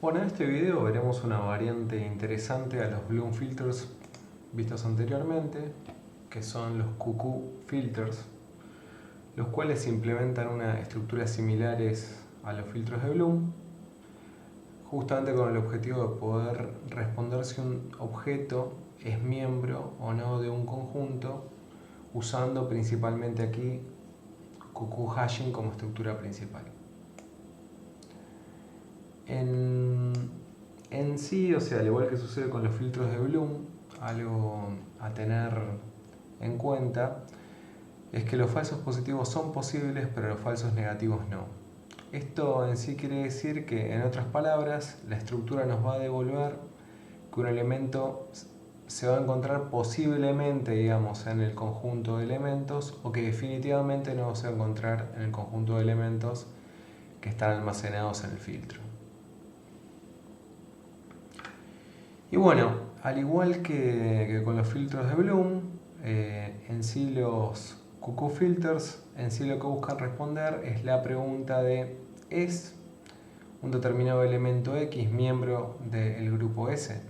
Bueno, en este video veremos una variante interesante a los Bloom filters vistos anteriormente, que son los QQ filters, los cuales implementan una estructura similares a los filtros de Bloom, justamente con el objetivo de poder responder si un objeto es miembro o no de un conjunto, usando principalmente aquí QQ hashing como estructura principal. En sí, o sea, al igual que sucede con los filtros de Bloom, algo a tener en cuenta es que los falsos positivos son posibles, pero los falsos negativos no. Esto en sí quiere decir que, en otras palabras, la estructura nos va a devolver que un elemento se va a encontrar posiblemente, digamos, en el conjunto de elementos, o que definitivamente no se va a encontrar en el conjunto de elementos que están almacenados en el filtro. Y bueno, al igual que con los filtros de Bloom, en sí los QQ filters en sí lo que buscan responder es la pregunta de ¿es un determinado elemento X miembro del grupo S?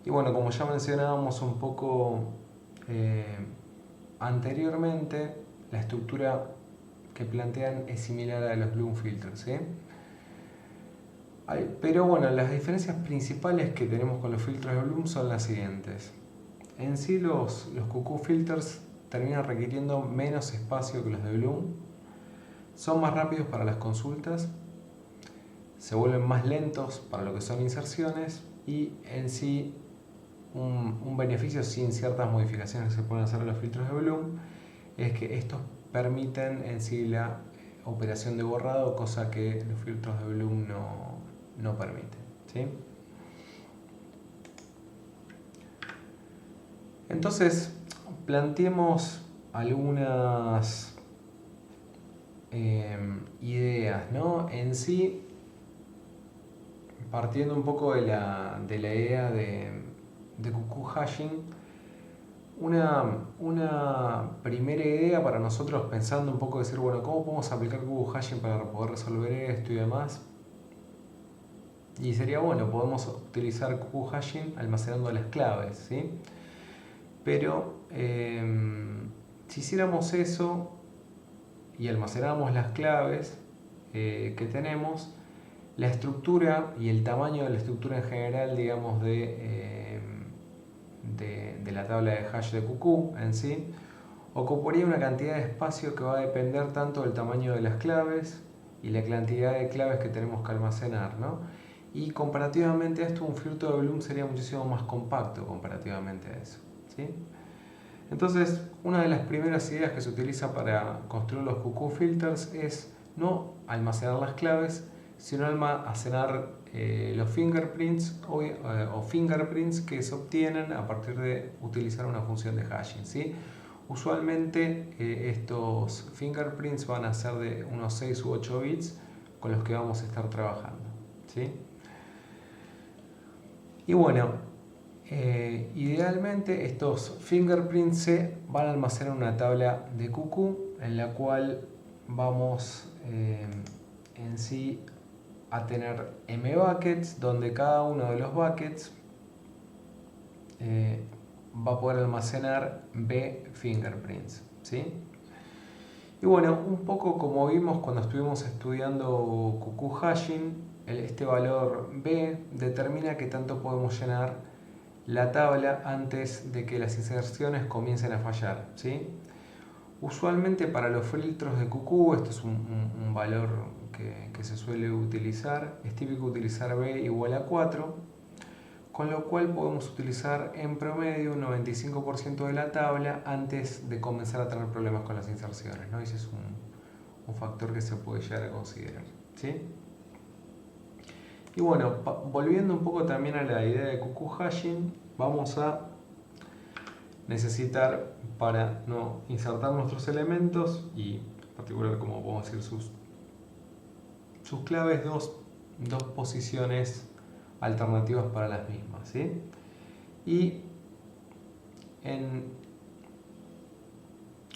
Y bueno, como ya mencionábamos un poco anteriormente, la estructura que plantean es similar a la de los Bloom filters, ¿sí? Pero bueno, las diferencias principales que tenemos con los filtros de Bloom son las siguientes. En sí los QQ filters terminan requiriendo menos espacio que los de Bloom, son más rápidos para las consultas, se vuelven más lentos para lo que son inserciones y en sí un beneficio sin ciertas modificaciones que se pueden hacer en los filtros de Bloom es que estos permiten en sí la operación de borrado, cosa que los filtros de Bloom no permiten, ¿sí? Entonces, planteemos algunas ideas, ¿no? En sí, partiendo un poco de la idea de QQ hashing, una primera idea para nosotros, pensando un poco, decir, bueno, ¿cómo podemos aplicar QQ hashing para poder resolver esto y demás? Y sería bueno, podemos utilizar QQ hashing almacenando las claves, ¿sí? Pero si hiciéramos eso y almacenáramos las claves que tenemos, la estructura y el tamaño de la estructura en general, digamos, de la tabla de hash de QQ en sí, ocuparía una cantidad de espacio que va a depender tanto del tamaño de las claves y la cantidad de claves que tenemos que almacenar, ¿no? Y comparativamente a esto, un filtro de Bloom sería muchísimo más compacto comparativamente a eso, ¿sí? Entonces, una de las primeras ideas que se utiliza para construir los QQ filters es no almacenar las claves, sino almacenar los fingerprints o fingerprints que se obtienen a partir de utilizar una función de hashing, ¿sí? Usualmente estos fingerprints van a ser de unos 6 u 8 bits con los que vamos a estar trabajando, ¿sí? Y bueno, idealmente estos fingerprints se van a almacenar en una tabla de QQ en la cual vamos en sí a tener M buckets, donde cada uno de los buckets va a poder almacenar B fingerprints, ¿sí? Y bueno, un poco como vimos cuando estuvimos estudiando QQ hashing, este valor B determina qué tanto podemos llenar la tabla antes de que las inserciones comiencen a fallar, ¿sí? Usualmente para los filtros de QQ, esto es un valor que se suele utilizar, es típico utilizar B igual a 4, con lo cual podemos utilizar en promedio un 95% de la tabla antes de comenzar a tener problemas con las inserciones, ¿no? Ese es un factor que se puede llegar a considerar, ¿sí? Y bueno, volviendo un poco también a la idea de QQ hashing, vamos a necesitar, para no insertar nuestros elementos y en particular como podemos decir sus claves, dos posiciones alternativas para las mismas, ¿sí? Y en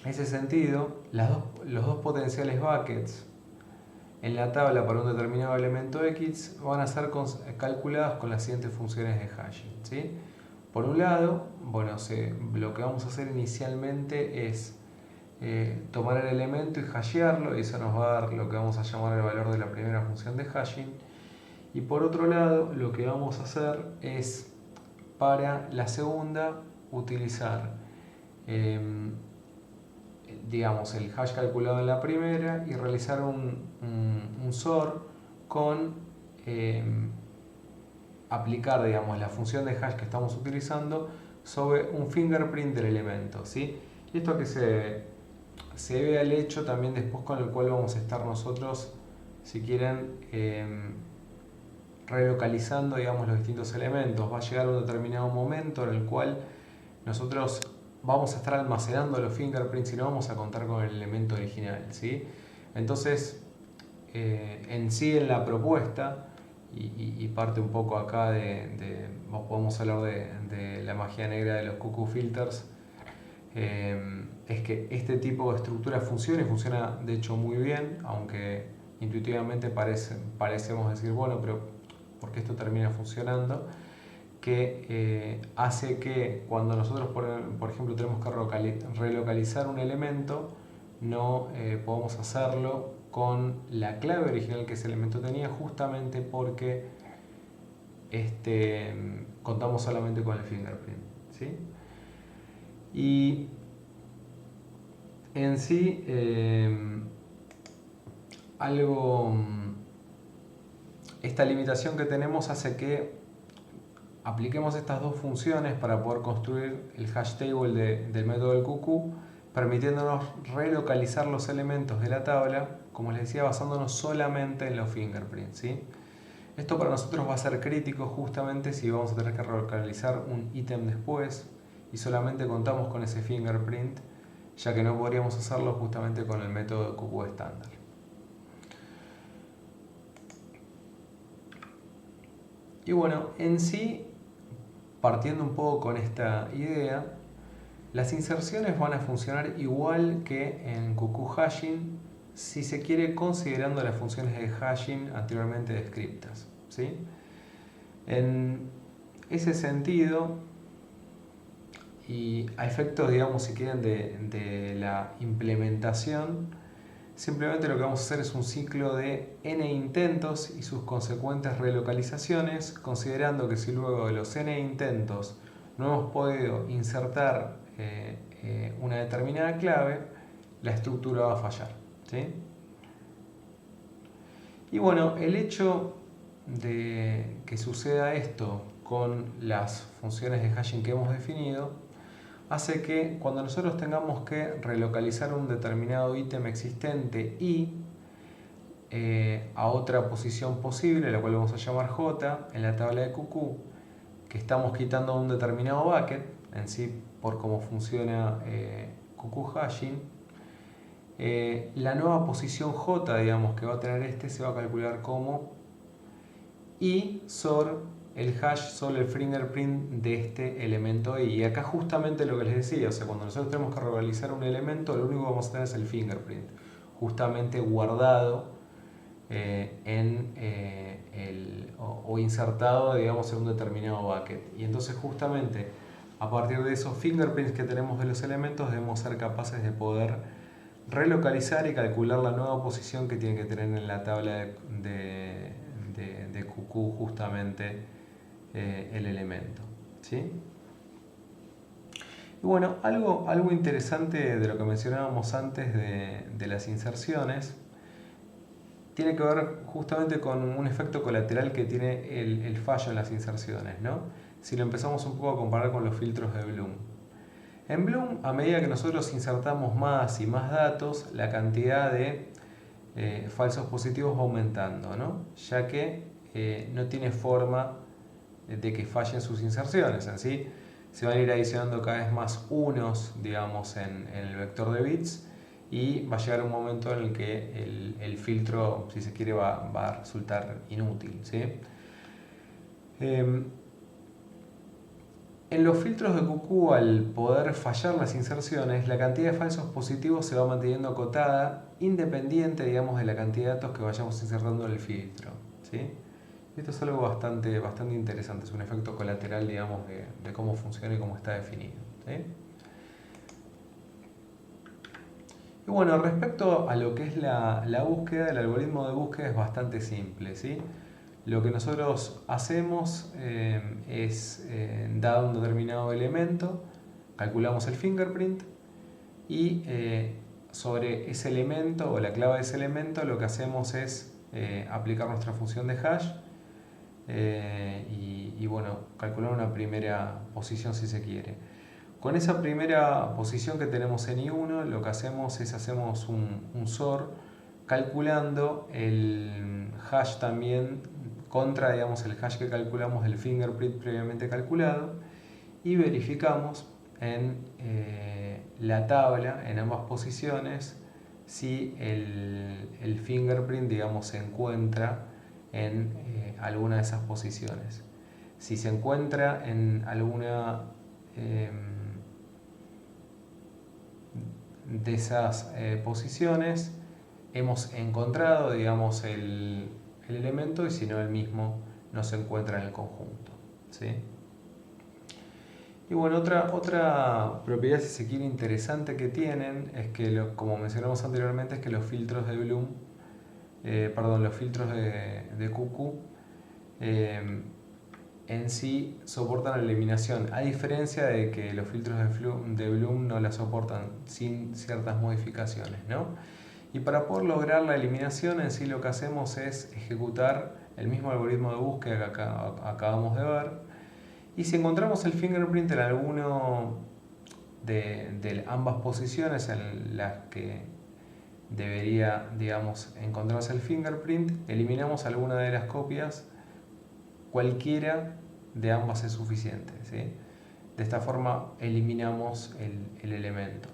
ese sentido, los dos potenciales buckets en la tabla para un determinado elemento X van a ser calculadas con las siguientes funciones de hashing, ¿sí? Por un lado, bueno, lo que vamos a hacer inicialmente es tomar el elemento y hashearlo, y eso nos va a dar lo que vamos a llamar el valor de la primera función de hashing. Y por otro lado, lo que vamos a hacer es, para la segunda, utilizar digamos, el hash calculado en la primera y realizar un SOR con aplicar, digamos, la función de hash que estamos utilizando sobre un fingerprint del elemento, ¿sí? Y esto que se debe al hecho también después con el cual vamos a estar nosotros, si quieren, relocalizando, digamos, los distintos elementos. Va a llegar un determinado momento en el cual nosotros vamos a estar almacenando los fingerprints y no vamos a contar con el elemento original, ¿sí? Entonces, en sí, en la propuesta, y parte un poco acá podemos hablar de la magia negra de los cuckoo filters, es que este tipo de estructura funciona y funciona de hecho muy bien, aunque intuitivamente parecemos decir, bueno, pero ¿por qué esto termina funcionando? Que hace que cuando nosotros, por ejemplo, tenemos que relocalizar un elemento, no podemos hacerlo con la clave original que ese elemento tenía, justamente porque contamos solamente con el fingerprint, ¿sí? Y en sí, esta limitación que tenemos hace que apliquemos estas dos funciones para poder construir el hash table del método del cuckoo, permitiéndonos relocalizar los elementos de la tabla, como les decía, basándonos solamente en los fingerprints, ¿sí? Esto para nosotros va a ser crítico justamente si vamos a tener que relocalizar un ítem después y solamente contamos con ese fingerprint, ya que no podríamos hacerlo justamente con el método de cuckoo estándar. Y bueno, en sí, partiendo un poco con esta idea, las inserciones van a funcionar igual que en cuckoo hashing, si se quiere, considerando las funciones de hashing anteriormente descritas, ¿sí? En ese sentido, y a efectos, digamos, si quieren, de la implementación, simplemente lo que vamos a hacer es un ciclo de n intentos y sus consecuentes relocalizaciones, considerando que si luego de los n intentos no hemos podido insertar una determinada clave, la estructura va a fallar, ¿sí? Y bueno, el hecho de que suceda esto con las funciones de hashing que hemos definido hace que cuando nosotros tengamos que relocalizar un determinado ítem existente y a otra posición posible, la cual vamos a llamar J, en la tabla de cuckoo, que estamos quitando un determinado bucket, en sí por cómo funciona cuckoo hashing, la nueva posición J, digamos, que va a tener se va a calcular como I SOR el hash sobre el fingerprint de este elemento I. Y acá justamente lo que les decía, o sea, cuando nosotros tenemos que relocalizar un elemento, lo único que vamos a tener es el fingerprint, justamente guardado o insertado, digamos, en un determinado bucket. Y entonces justamente a partir de esos fingerprints que tenemos de los elementos debemos ser capaces de poder relocalizar y calcular la nueva posición que tiene que tener en la tabla de cuckoo justamente el elemento, ¿sí? Y bueno, algo interesante de lo que mencionábamos antes de las inserciones tiene que ver justamente con un efecto colateral que tiene el fallo en las inserciones, ¿no? Si lo empezamos un poco a comparar con los filtros de Bloom. En Bloom, a medida que nosotros insertamos más y más datos, la cantidad de falsos positivos va aumentando, ¿no? Ya que no tiene forma de que fallen sus inserciones. En sí, se van a ir adicionando cada vez más unos, digamos, en el vector de bits, y va a llegar un momento en el que el filtro, si se quiere, va a resultar inútil, ¿sí? En los filtros de QQ, al poder fallar las inserciones, la cantidad de falsos positivos se va manteniendo acotada, independiente, digamos, de la cantidad de datos que vayamos insertando en el filtro, ¿sí? Esto es algo bastante interesante, es un efecto colateral, digamos, de cómo funciona y cómo está definido, ¿sí? Y bueno, respecto a lo que es la búsqueda, el algoritmo de búsqueda es bastante simple, ¿sí? Lo que nosotros hacemos es, dado un determinado elemento, calculamos el fingerprint y sobre ese elemento o la clave de ese elemento lo que hacemos es aplicar nuestra función de hash y bueno, calcular una primera posición si se quiere. Con esa primera posición que tenemos en I1, lo que hacemos es hacemos un SOR calculando el hash también contra, digamos, el hash que calculamos del fingerprint previamente calculado y verificamos en la tabla, en ambas posiciones, si el fingerprint, digamos, se encuentra en alguna de esas posiciones. Si se encuentra en alguna de esas posiciones, hemos encontrado, digamos, el elemento, y si no, el mismo no se encuentra en el conjunto, ¿sí? Y bueno, otra propiedad, si se quiere, interesante que tienen es que, como mencionamos anteriormente, es que los filtros de Bloom, los filtros de QQ en sí soportan la eliminación, a diferencia de que los filtros de Bloom no la soportan sin ciertas modificaciones, ¿no? Y para poder lograr la eliminación, en sí lo que hacemos es ejecutar el mismo algoritmo de búsqueda que acabamos de ver, y si encontramos el fingerprint en alguno de ambas posiciones en las que debería, digamos, encontrarse el fingerprint, eliminamos alguna de las copias, cualquiera de ambas es suficiente, ¿sí? De esta forma eliminamos el elemento.